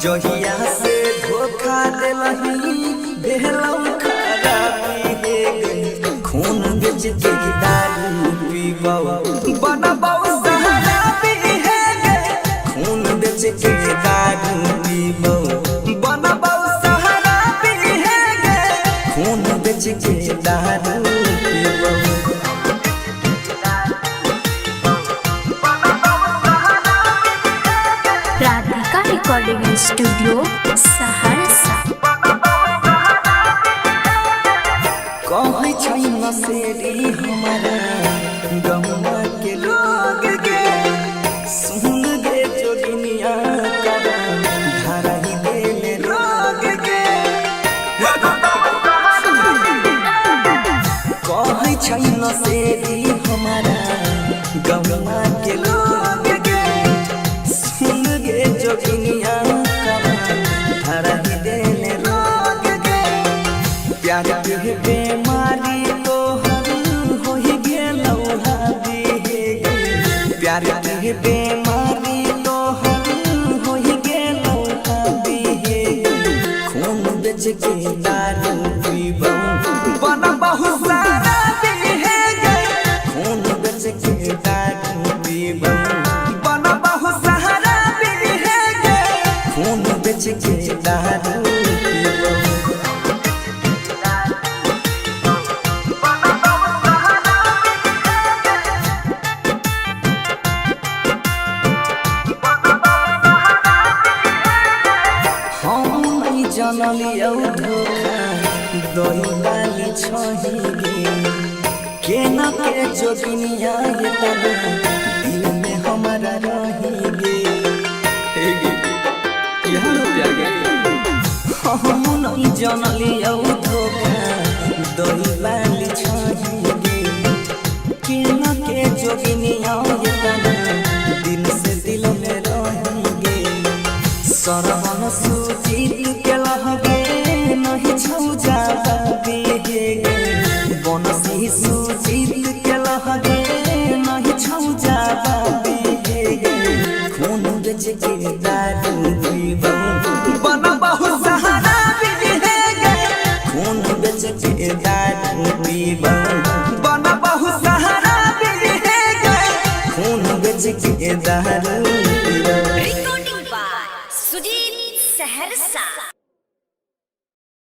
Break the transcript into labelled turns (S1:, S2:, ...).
S1: जहिया से धोखा दिलही बेहलौ खराबी हे गई खून बेच के दारू पीबौ बनबौ शराबी हे गई खून बेच के दारू पीबौ बनबौ शराबी हे गई खून बेच के दारू पीबौ।
S2: Radhika recording studio Saharsa.
S1: कहै छै नसेरी हमारा गौवा के लोग गे सुन गे जोगिनिया करा धारा ही देले रोग गे कहै छै नसेरी हमारा गौवा के लोग गे सुन गे जोगिनिया करा धारा ही देले रोग गे प्यार के बेमारी तो हो ही गेलौ हादी हे गई प्यार के बेमारी तो हो ही गेलौ हादी हे गई खून बेच के दारू पीबौ बनबौ शराबी हे गई खून बेच के दारू पीबौ बनबौ शराबी हे गई खून बेच के दारू पीबौ। जनलियौ धोखा दही डाली छही गे केना के जोगिनिया ये तना दिल में हमारा रही गे हे गे यहाँ प्यार गे हम नहीं जनलियौ धोखा दही डाली छही गे केना के जोगिनिया ये तना दिल से दिल में रही गे सरवन सुजीत के लहगे नहीं छौ जाबी हे गे बनसी सुजीत के लहगे नहीं छौ जाबी हे गे खून बेच के दारू पीबौ बनबौ शराबी हे गे खून बेच के दारू पीबौ बनबौ शराबी हे गे खून बेच के दारू पीबौ।
S2: Recording by Sujeet Saharsa.